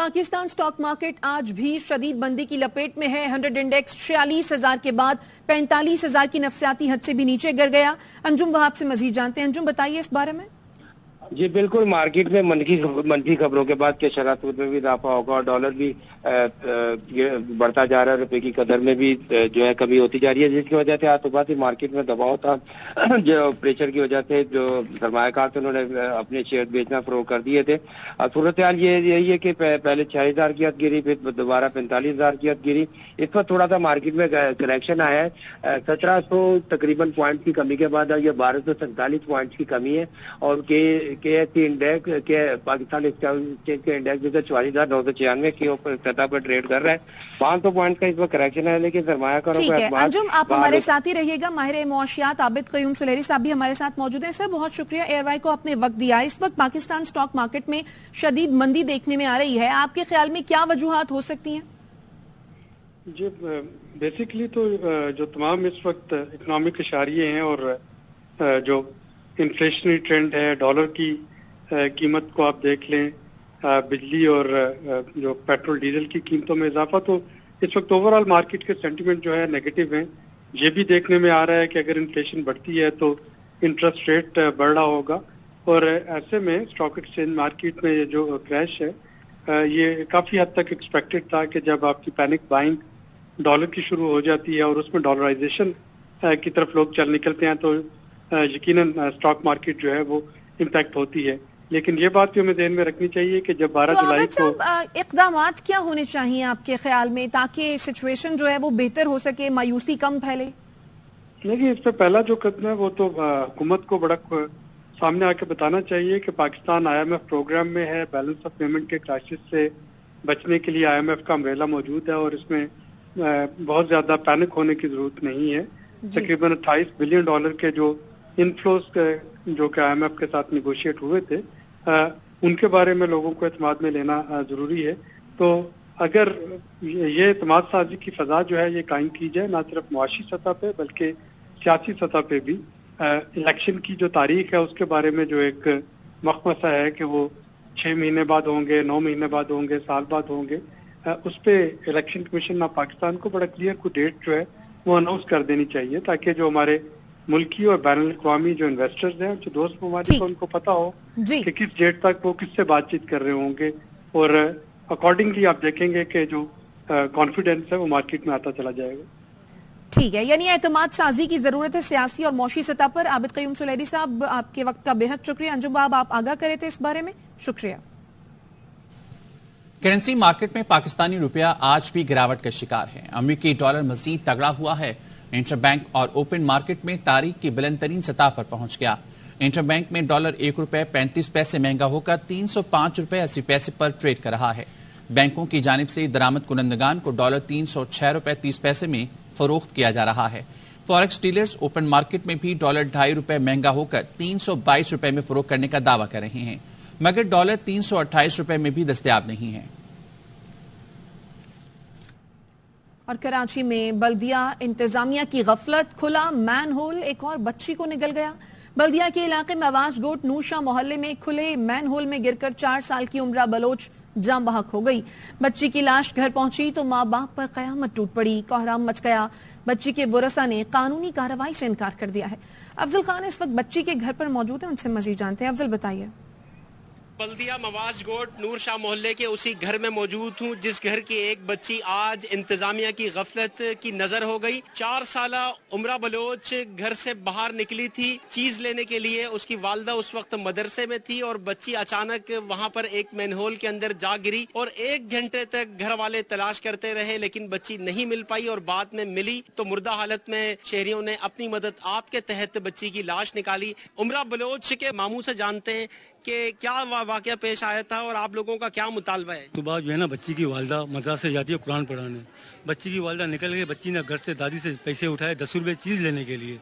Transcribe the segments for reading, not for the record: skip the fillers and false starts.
Pakistan stock market आज भी शदीद मंदी की लपेट में है। 100 इंडेक्स 46,000 के बाद 45,000 की नफसियाती हद से भी नीचे गिर गया। अंजुम वहाब से मजीद जानते हैं। अंजुम, बताइए इस बारे में। जी बिल्कुल, मार्केट में मनफी खबरों के बाद के शराफत में भी इजाफा होगा और डॉलर भी बढ़ता जा रहा है। रुपए की कदर में भी जो है कमी होती जा रही है, जिसकी वजह से आज सुबह से मार्केट में दबाव था। जो प्रेशर की वजह से जो सरमायाकार थे उन्होंने अपने शेयर बेचना फरोख्त कर दिए थे। सूरत हाल यही है कि पहले 6,000 की हद गिरी, फिर दोबारा 45,000 की हद गिरी। इस पर थोड़ा सा मार्केट में करेक्शन आया है। 1700 तकरीबन पॉइंट की कमी के बाद ये 1247 पॉइंट की कमी है। और के इंडेक्स के पाकिस्तान एक्सचेंज के इंडेक्स जो 44,996 की सतह पर ट्रेड कर रहा है। 500 पॉइंट का इस पर करेक्शन है, लेकिन सरमायाकारों ठीक है। अंजुम, आप हमारे साथ ही रहिएगा। माहिर मुआशियात आबिद क़य्यूम सुलेरी साहब भी हमारे साथ मौजूद हैं। सर, बहुत शुक्रिया एयरवाई को आपने वक्त दिया। इस वक्त पाकिस्तान स्टॉक मार्केट में शदीद मंदी देखने में आ रही है, आपके ख्याल में क्या वजूहात हो सकती हैं? जी बेसिकली तो जो तमाम इस वक्त इकोनॉमिक इशारे हैं और जो इन्फ्लेशनरी ट्रेंड है, डॉलर की कीमत को आप देख लें, बिजली और जो पेट्रोल डीजल की कीमतों में इजाफा, तो इस वक्त ओवरऑल मार्केट के सेंटीमेंट जो है नेगेटिव हैं। ये भी देखने में आ रहा है कि अगर इन्फ्लेशन बढ़ती है तो इंटरेस्ट रेट बढ़ रहा होगा और ऐसे में स्टॉक एक्सचेंज मार्केट में ये जो क्रैश है ये काफ़ी हद तक एक्सपेक्टेड था कि जब आपकी पैनिक बाइंग डॉलर की शुरू हो जाती है और उसमें डॉलराइजेशन की तरफ लोग चल निकलते हैं तो यकीनन स्टॉक मार्केट जो है वो इम्पैक्ट होती है। लेकिन ये बात भी हमें ध्यान में रखनी चाहिए कि जब 12 जुलाई को इक़दामात क्या होने चाहिए आपके ख्याल में ताकि सिचुएशन जो है वो बेहतर हो सके, मायूसी कम फैले? देखिए, इस पे पहला जो कदम है वो तो हुकूमत को बड़ा सामने आके बताना चाहिए कि पाकिस्तान IMF प्रोग्राम में है। बैलेंस ऑफ पेमेंट के क्राइसिस से बचने के लिए IMF का अम्ब्रेला मौजूद है और इसमें बहुत ज्यादा पैनिक होने की जरूरत नहीं है। तकरीबन 28 बिलियन डॉलर के जो इनफ्लोस जो कि IMF के साथ निगोशिएट हुए थे उनके बारे में लोगों को एतमाद में लेना जरूरी है। तो अगर ये एतमाद साजी की फजा जो है ये कायम की जाए, ना सिर्फ मुआशी सतह पे बल्कि सियासी सतह पे भी, इलेक्शन की जो तारीख है उसके बारे में जो एक मखमसा है कि वो 6 महीने बाद होंगे, 9 महीने बाद होंगे, साल बाद होंगे, उस पे इलेक्शन कमीशन ऑफ पाकिस्तान को बड़ा क्लियर कोई डेट जो है वो अनाउंस कर देनी चाहिए ताकि जो हमारे मुल्की और बैनुल अक़वामी जो इन्वेस्टर्स हैं, जो दोस्त ममालिक, उनको पता हो कि किस डेट तक वो किससे बातचीत कर रहे होंगे और अकॉर्डिंगली आप देखेंगे कि जो कॉन्फिडेंस है वो मार्केट में आता चला जाएगा। ठीक है, यानी एतमाद साजी की जरूरत है सियासी और मौशी सतह पर। आबिद क़य्यूम सुलेरी साहब, आपके वक्त का बेहद शुक्रिया। अंजुम बाब, आप आगाह करे थे इस बारे में, शुक्रिया। करेंसी मार्केट में पाकिस्तानी रुपया आज भी गिरावट का शिकार है। अमेरिकी डॉलर मजीद तगड़ा हुआ है। इंटरबैंक और ओपन मार्केट में तारीख की बुलंद तरीन सतह पर पहुंच गया। इंटरबैंक में डॉलर 1 रुपए 35 पैसे महंगा होकर 305 रुपए 80 पैसे पर ट्रेड कर रहा है। बैंकों की जानिब से दरामद कुनंदगान को डॉलर 306 रुपए 30 पैसे में फरोख्त किया जा रहा है। फॉरेक्स डीलर्स ओपन मार्केट में भी डॉलर 2.5 रुपए महंगा होकर 322 रुपए में फरोख्त करने का दावा कर रहे हैं, मगर डॉलर 328 रुपए में भी दस्तयाब नहीं है। और कराची में बल्दिया इंतजामिया की गफलत, खुला मैन होल, एक और बच्ची को निगल गया। बल्दिया के इलाके में आवाज गोट नूरशाह मोहल्ले में खुले मैन होल में गिरकर 4 साल की उम्रा बलोच जान बहक हो गई। बच्ची की लाश घर पहुंची तो माँ बाप पर कयामत टूट पड़ी, कोहराम मच गया। बच्ची के वरसा ने कानूनी कार्रवाई से इनकार कर दिया है। अफजल खान इस वक्त बच्ची के घर पर मौजूद है, उनसे मजीद जानते हैं। अफजल, बताइए। बल्दिया मवाज गोट नूर शाह मोहल्ले के उसी घर में मौजूद हूँ जिस घर की एक बच्ची आज इंतजामिया की गफलत की नजर हो गई। 4 साला उमरा बलोच घर से बाहर निकली थी चीज लेने के लिए। उसकी वालदा उस वक्त मदरसे में थी और बच्ची अचानक वहां पर एक मैनहोल के अंदर जा गिरी और 1 घंटे तक घर वाले तलाश करते रहे, लेकिन बच्ची नहीं मिल पाई और बाद में मिली तो मुर्दा हालत में शहरियों ने अपनी मदद आप के तहत बच्ची की लाश निकाली। उमरा बलोच के मामू से जानते हैं कि क्या वाकया पेश आया था और आप लोगों का क्या मुतालबा है? सुबह जो है ना, बच्ची की वालदा मदरसे जाती है कुरान पढ़ाने। बच्ची की वालदा निकल गई। बच्ची ने घर से दादी से पैसे उठाए 10 रुपये चीज़ लेने के लिए।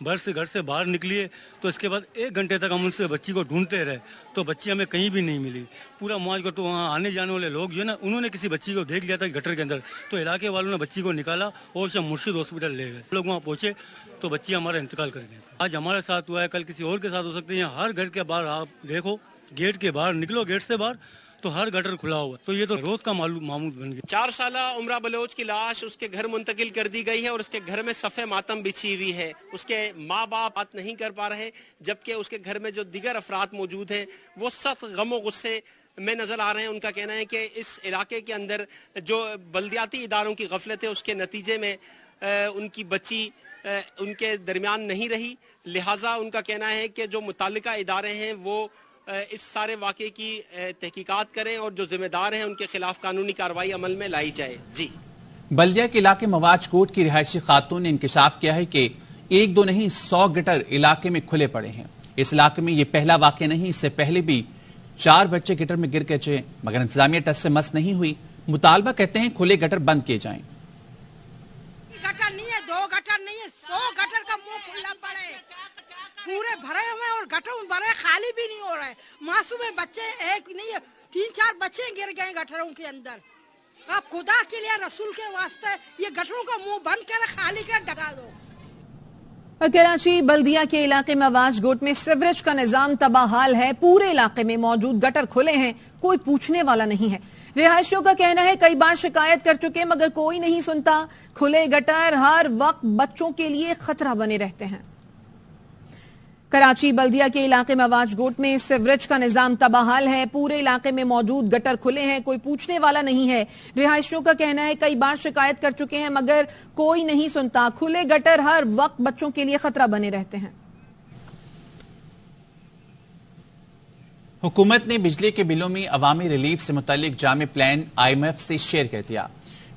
घर से बाहर निकली तो इसके बाद 1 घंटे तक हम उनसे बच्ची को ढूंढते रहे तो बच्ची हमें कहीं भी नहीं मिली। पूरा मुआज को तो वहाँ आने जाने वाले लोग जो है ना, उन्होंने किसी बच्ची को देख लिया था गटर के अंदर, तो इलाके वालों ने बच्ची को निकाला और शाह मुर्शिद हॉस्पिटल ले गए। लोग वहाँ पहुँचे तो बच्ची हमारा इंतकाल कर गया। आज हमारे साथ हुआ है, कल किसी और के साथ हो सकते हैं। हर घर के बाहर आप देखो, गेट के बाहर निकलो, गेट से बाहर तो हर गटर खुला हुआ, तो ये तो रोज का मामूल बन गया। 4 साल उमरा बलोच की लाश उसके घर मुंतकिल कर दी गई है और उसके घर में सफ़े मातम बिछी हुई है। उसके माँ बाप बात नहीं कर पा रहे, जबकि उसके घर में जो दीगर अफराद मौजूद हैं वो सख्त गम व गुस्से में नजर आ रहे हैं। उनका कहना है कि इस इलाके के अंदर जो बल्दियाती इदारों की गफलत है उसके नतीजे में उनकी बच्ची उनके दरमियान नहीं रही, लिहाजा उनका कहना है कि जो मुताल्लिका इदारे हैं वो इस सारे वाक़े की तहकीकात करें और जो जिम्मेदार हैं उनके खिलाफ कानूनी कार्रवाई अमल में लाई जाए। जी, बल्दिया के इलाके मवाज कोट की रिहायशी खातून ने इंकशाफ किया है कि 1-2 नहीं 100 गटर इलाके में खुले पड़े हैं। इस इलाके में ये पहला वाक़या नहीं, इससे पहले भी 4 बच्चे गटर में गिर गए, मगर इंतजामिया टस से मस नहीं हुई। मुतालबा कहते हैं खुले गटर बंद किए जाएं। गटर नहीं है, 2 गटर नहीं है, 100 गटर का मुंह खुला पड़े, पूरे भरे हुए और गटर भरे खाली भी नहीं हो रहे। मासूम बच्चे एक नहीं है, 3-4 बच्चे गिर गए गटरों के अंदर। आप खुदा के लिए रसूल के वास्ते ये गटरों का मुंह बंद कर खाली कर डगा दो। कराची बल्दिया के इलाके में आवाज गोट में सीवरेज का निजाम तबाहाल है। पूरे इलाके में मौजूद गटर खुले हैं, कोई पूछने वाला नहीं है। रिहायशियों का कहना है कई बार शिकायत कर चुके मगर कोई नहीं सुनता। खुले गटर हर वक्त बच्चों के लिए खतरा बने रहते हैं। कराची बल्दिया के इलाके में आवाज गोट में सीवरेज का निजाम तबाहाल है। पूरे इलाके में मौजूद गटर खुले हैं, कोई पूछने वाला नहीं है। रिहायशियों का कहना है कई बार शिकायत कर चुके हैं मगर कोई नहीं सुनता। खुले गटर हर वक्त बच्चों के लिए खतरा बने रहते हैं। हुकूमत ने बिजली के बिलों में अवामी रिलीफ से मुतालिक जामे प्लान IMF से शेयर कर दिया।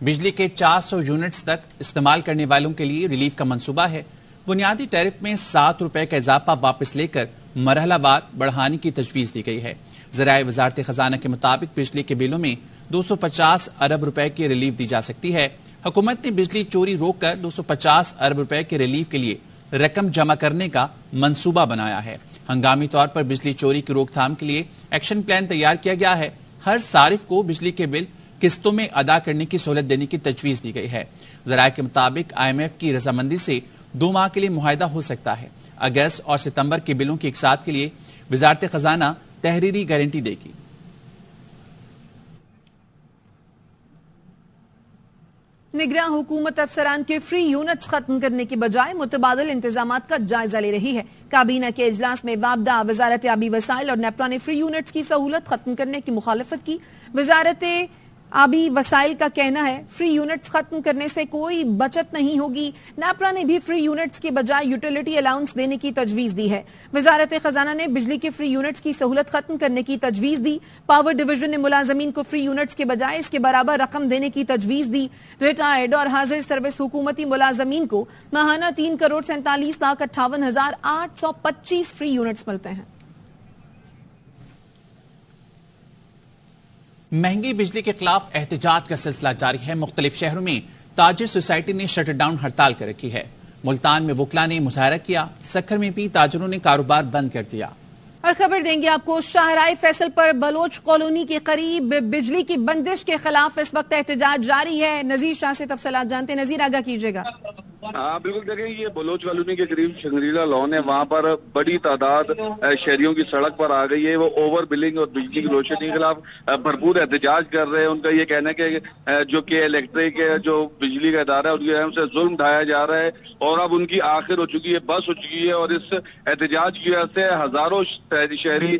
बिजली के 400 यूनिट्स तक इस्तेमाल करने वालों के लिए रिलीफ का मंसूबा है। बुनियादी टैरिफ में 7 रुपए का इजाफा वापस लेकर मरहलावार बढ़ाने की तजवीज दी गई है। ज़राए वजारत खजाना के मुताबिक बिजली के बिलों में 250 अरब रुपए की रिलीफ दी जा सकती है। हुकूमत ने बिजली चोरी रोककर 250 अरब रुपए के रिलीफ के लिए रकम जमा करने का मंसूबा बनाया है। हंगामी तौर पर बिजली चोरी की रोकथाम के लिए एक्शन प्लान तैयार किया गया है। हर सारिफ को बिजली के बिल किस्तों में अदा करने की सहूलत देने की तजवीज दी गई है। ज़राए के मुताबिक IMF की रजामंदी से 2 माह के लिए मुआहिदा हो सकता है। अगस्त और सितंबर के बिलों की इकसात के लिए वजारत खजाना तहरीरी गारंटी देगी। निगरान हुकूमत अफसरान के फ्री यूनिट्स खत्म करने की बजाय मुतबादिल इंतजामात का जायजा ले रही है। काबीना के इजलास में वाबदा वजारत आबी वसाइल और नेपरा ने फ्री यूनिट्स की सहूलत खत्म करने की मुखालफत की। वजारत आबी वसाइल का कहना है फ्री यूनिट्स खत्म करने से कोई बचत नहीं होगी। नेपरा ने भी फ्री यूनिट्स के बजाय यूटिलिटी अलाउंस देने की तजवीज दी है। वजारत खजाना ने बिजली के फ्री यूनिट्स की सहूलत खत्म करने की तजवीज दी। पावर डिवीजन ने मुलाजमीन को फ्री यूनिट्स के बजाय इसके बराबर रकम देने की तजवीज दी। रिटायर्ड और हाजिर सर्विस हुकूमती मुलाजमीन को माहाना 3,47,58,825 फ्री यूनिट्स मिलते हैं। महंगी बिजली के खिलाफ एहतजाज का सिलसिला जारी है। मुख्तलिफ शहरों में ताजिर सोसाइटी ने शटर डाउन हड़ताल कर रखी है। मुल्तान में वकला ने मुजाहरा किया, सखर में भी ताजिरों ने कारोबार बंद कर दिया। और खबर देंगे आपको शाहराह फैसल पर बलोच कॉलोनी के करीब बिजली की बंदिश के खिलाफ इस वक्त एहतजाज जारी है। नजीर शाह से तफसीलात जानते हैं। नजीर, आगाह कीजिएगा। हाँ बिल्कुल, देखें ये बलोच कॉलोनी के करीब शंग्रीला लॉन है, वहाँ पर बड़ी तादाद शहरियों की सड़क पर आ गई है। वो ओवर बिलिंग और बिजली की रोशनी के खिलाफ भरपूर एहतजाज कर रहे हैं। उनका ये कहना है कि जो कि इलेक्ट्रिक जो बिजली का इदारा है उनकी से जुल्म ढाया जा रहा है और अब उनकी आखिर हो चुकी है, बस हो चुकी है। और इस एहतजाज की वजह से हजारों शहरी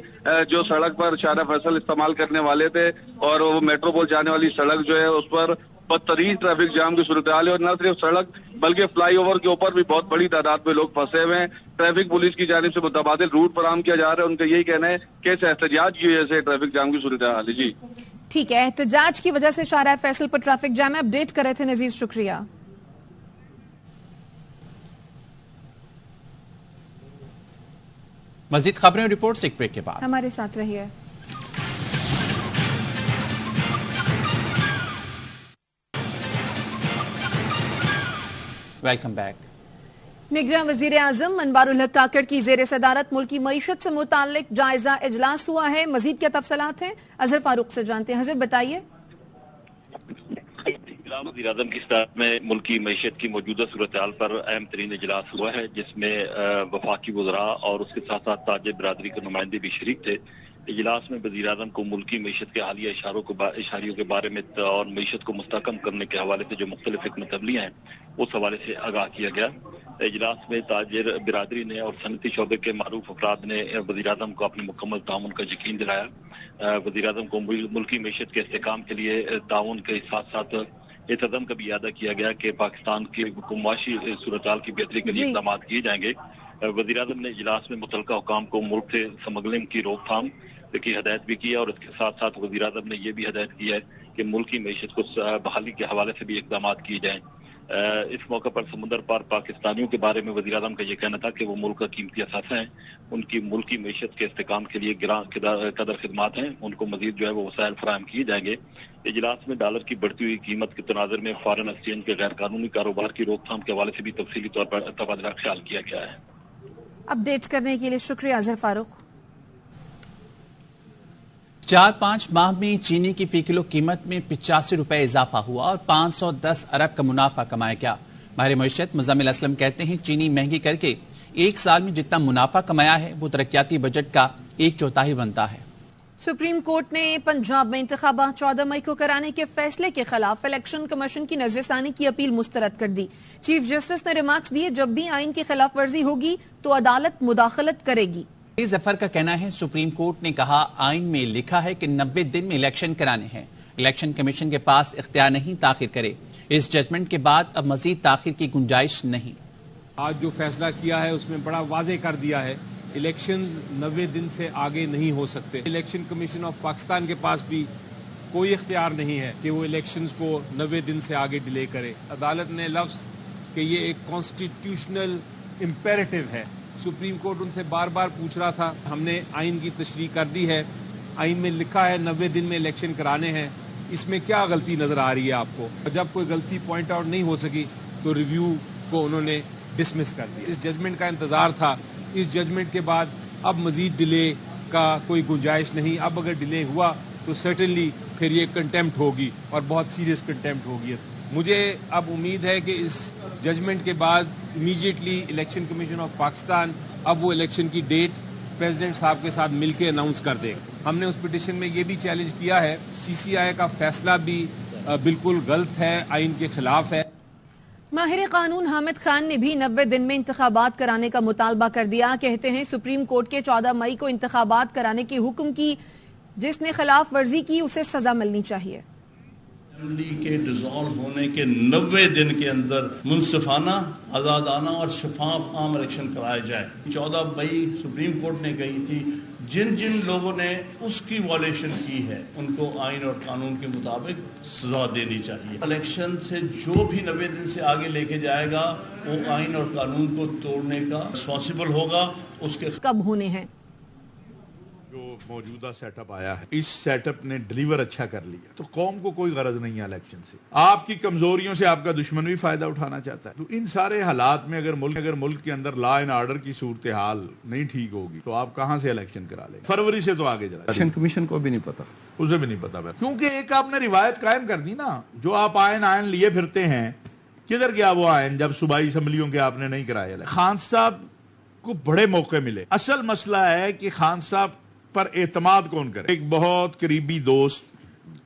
जो सड़क पर शाहराह फैसल इस्तेमाल करने वाले थे और वो मेट्रोपोल जाने वाली सड़क जो है उस पर बदतरीन ट्रैफिक जाम की सूरत हाल है। और न सिर्फ सड़क बल्कि फ्लाई ओवर के ऊपर भी बहुत बड़ी तादाद में लोग फंसे हुए हैं। ट्रैफिक पुलिस की जानिब से मुतबादिल रूट फराहम किया जा रहा है। उनका यही कहना है कि इस एहतजाज की वजह से ट्रैफिक जाम की सूरत हाल है। जी ठीक है, एहतजाज की वजह से शाहराह फैसल पर ट्रैफिक जाम है। अपडेट कर रहे थे नजीर, शुक्रिया। मजीद खबरें और रिपोर्ट्स एक ब्रेक के बाद हमारे साथ रहिए। Welcome back. निगरान वजीर आजम अनवारुल हक काकड़ की जेर सदारत मुल्की मईशत से मुताल्लिक जायजा इजलास हुआ है। मजीद क्या तफसीलात हैं, अजहर फारूक से जानते हैं। अजहर, बताइए। वज़ीर आज़म की सदारत में मुल्की मईशत की मौजूदा सूरत हाल पर अहम तरीन इजलास हुआ है, जिसमें वफाकी वज़रा और उसके साथ साथ ताजिर बिरादरी के नुमाइंदे भी शरीक थे। اجلاس میں وزیر اعظم کو ملکی معیشت کے حالیہ اشاریوں کے بارے میں اور معیشت کو مستحکم کرنے کے حوالے سے جو مختلف حکمت عملیاں ہیں اس حوالے سے آگاہ کیا گیا۔ اجلاس میں تاجر برادری نے اور صنعتی شعبے کے معروف افراد نے وزیر اعظم کو اپنے مکمل تعاون کا یقین دلایا۔ وزیر اعظم کو ملکی معیشت کے استحکام کے لیے تعاون کے ساتھ ساتھ اس عزم کا بھی اعادہ کیا گیا کہ پاکستان کی معاشی صورتحال کی بہتری کے لیے اقدامات کیے جائیں گے۔ وزیر اعظم نے اجلاس میں متعلقہ حکام کو ملک سے اسمگلنگ کی روک تھام کی ہدایت بھی کی ہے، اور اس کے ساتھ ساتھ وزیر اعظم نے یہ بھی ہدایت کی ہے کہ ملکی معیشت کو بحالی کے حوالے سے بھی اقدامات کیے جائیں۔ اس موقع پر سمندر پار پاکستانیوں کے بارے میں وزیر اعظم کا یہ کہنا تھا کہ وہ ملک کا قیمتی اثاثہ ہیں، ان کی ملکی معیشت کے استحکام کے لیے گراں قدر خدمات ہیں، ان کو مزید جو ہے وہ وسائل فراہم کیے جائیں گے۔ اجلاس میں ڈالر کی بڑھتی ہوئی قیمت کے تناظر میں فارن ایکسچینج کے غیر قانونی کاروبار کی روک تھام کے حوالے سے بھی تفصیلی طور پر تبادلہ خیال کیا گیا ہے۔ اپڈیٹ کرنے کے لیے شکریہ اظہر فاروق۔ 4-5 ماہ میں چینی کی فی کلو قیمت میں 85 روپے اضافہ ہوا اور 510 ارب کا منافع کمایا گیا۔ ماہر معیشت مزمل اسلم کہتے ہیں چینی مہنگی کر کے ایک سال میں جتنا منافع کمایا ہے وہ ترقیاتی بجٹ کا 1/4 بنتا ہے۔ سپریم کورٹ نے پنجاب میں انتخابات 14 مئی کو کرانے کے فیصلے کے خلاف الیکشن کمیشن کی نظر ثانی کی اپیل مسترد کر دی۔ چیف جسٹس نے ریمارکس دیے جب بھی آئین کی خلاف ورزی ہوگی تو عدالت مداخلت کرے گی۔ ظفر کا کہنا ہے سپریم کورٹ نے کہا آئین میں لکھا ہے کہ 90 دن میں الیکشن کرانے ہیں، الیکشن کمیشن کے پاس اختیار نہیں تاخیر کرے۔ اس ججمنٹ کے بعد اب مزید تاخیر کی گنجائش نہیں۔ آج جو فیصلہ کیا ہے اس میں بڑا واضح کر دیا ہے الیکشنز 90 دن سے آگے نہیں ہو سکتے۔ الیکشن کمیشن آف پاکستان کے پاس بھی کوئی اختیار نہیں ہے کہ وہ الیکشنز کو 90 دن سے آگے ڈیلے کرے۔ عدالت نے لفظ کہ یہ ایک کانسٹیٹیوشنل امپیریٹو ہے، سپریم کورٹ ان سے بار بار پوچھ رہا تھا۔ ہم نے آئین کی تشریح کر دی ہے، آئین میں لکھا ہے 90 دن میں الیکشن کرانے ہیں، اس میں کیا غلطی نظر آ رہی ہے آپ کو؟ جب کوئی غلطی پوائنٹ آؤٹ نہیں ہو سکی تو ریویو کو انہوں نے ڈسمس کر دیا۔ اس ججمنٹ کا انتظار تھا، اس ججمنٹ کے بعد اب مزید ڈیلے کا کوئی گنجائش نہیں۔ اب اگر ڈیلے ہوا تو سرٹنلی پھر یہ کنٹیمپٹ ہوگی اور بہت سیریس کنٹیمپٹ ہوگی۔ مجھے اب امید ہے کہ اس ججمنٹ کے بعد immediately election commission of Pakistan اب وہ الیکشن کی ڈیٹ پریزیڈنٹ صاحب کے ساتھ مل کے اناؤنس کر دے گا۔ ہم نے اس پٹیشن میں یہ بھی چیلنج کیا ہے، سی سی آئی کا فیصلہ بھی بالکل غلط ہے، آئین کے خلاف ہے۔ ماہر قانون حامد خان نے بھی 90 دن میں انتخابات کرانے کا مطالبہ کر دیا۔ کہتے ہیں سپریم کورٹ کے 14 مئی کو انتخابات کرانے کے حکم کی جس نے خلاف ورزی کی اسے سزا ملنی چاہیے۔ اسمبلی کے ڈیزالو ہونے کے 90 دن کے اندر منصفانہ، آزادانہ اور شفاف عام الیکشن کرائے جائے۔ 14 مئی سپریم کورٹ نے کہی تھی جن جن لوگوں نے اس کی وائلیشن کی ہے ان کو آئین اور قانون کے مطابق سزا دینی چاہیے۔ الیکشن سے جو بھی 90 دن سے آگے لے کے جائے گا وہ آئین اور قانون کو توڑنے کا رسپانسبل ہوگا۔ اس کے کب ہونے ہیں؟ جو موجودہ سیٹ اپ آیا ہے اس سیٹ اپ نے ڈلیور اچھا کر لیا، تو قوم کو کوئی غرض نہیں ہے الیکشن سے۔ آپ کی کمزوریوں سے آپ کا دشمن بھی فائدہ اٹھانا چاہتا ہے۔ تو ان سارے حالات میں اگر ملک کے اندر لا اینڈ آرڈر کی صورتحال نہیں ٹھیک ہوگی تو آپ کہاں سے الیکشن کرا لیں؟ فروری سے تو آگے چلا، الیکشن کمیشن کو بھی نہیں پتا، اسے بھی نہیں پتا، کیونکہ ایک آپ نے روایت قائم کر دی نا، جو آپ آئین لیے پھرتے ہیں، کدھر گیا وہ آئین جب صوبائی اسمبلیوں کے آپ نے نہیں کرائے؟ خان صاحب کو بڑے موقع ملے۔ اصل مسئلہ ہے کہ خان صاحب پر اعتماد کون کرے۔ ایک بہت قریبی دوست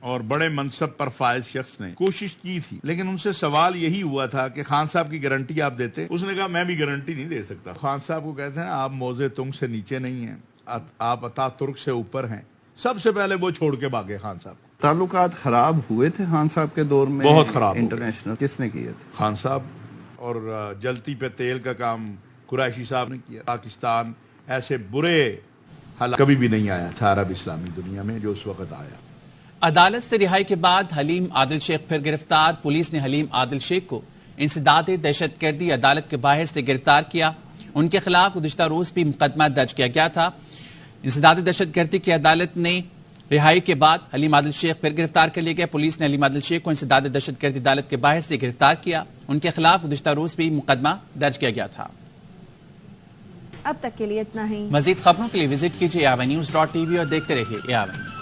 اور بڑے منصب پر فائز شخص نے کوشش کی تھی، لیکن ان سے سوال یہی ہوا تھا کہ خان صاحب کی گارنٹی آپ دیتے؟ اس نے کہا میں بھی گارنٹی نہیں دے سکتا۔ خان صاحب کو کہتے ہیں آپ موزے تنگ سے نیچے نہیں ہیں، آپ عطا ترک سے اوپر ہیں۔ سب سے پہلے وہ چھوڑ کے بھاگے خان صاحب۔ تعلقات خراب ہوئے تھے خان صاحب کے دور میں، بہت خراب انٹرنیشنل کس نے کیے تھے؟ خان صاحب، اور جلتی پہ تیل کا کام قریشی صاحب نے کیا۔ پاکستان ایسے برے حالات کبھی بھی نہیں آیا تھا عرب اسلامی دنیا میں جو اس وقت آیا۔ عدالت سے رہائی کے بعد حلیم عادل شیخ پھر گرفتار۔ پولیس نے حلیم عادل شیخ کو انسداد دہشت گردی عدالت کے باہر سے گرفتار کیا۔ ان کے خلاف گزشتہ روز بھی مقدمہ درج کیا گیا تھا۔ انسداد دہشت گردی کی عدالت نے رہائی کے بعد حلیم عادل شیخ پھر گرفتار کر لیا گیا۔ پولیس نے حلیم عادل شیخ کو انسداد دہشت گردی عدالت کے باہر سے گرفتار کیا۔ ان کے خلاف گزشتہ روز بھی مقدمہ درج کیا گیا تھا۔ اب تک کے لیے اتنا ہی۔ مزید خبروں کے لیے وزٹ کیجیے AVNews.tv اور دیکھتے رہیے AVN News۔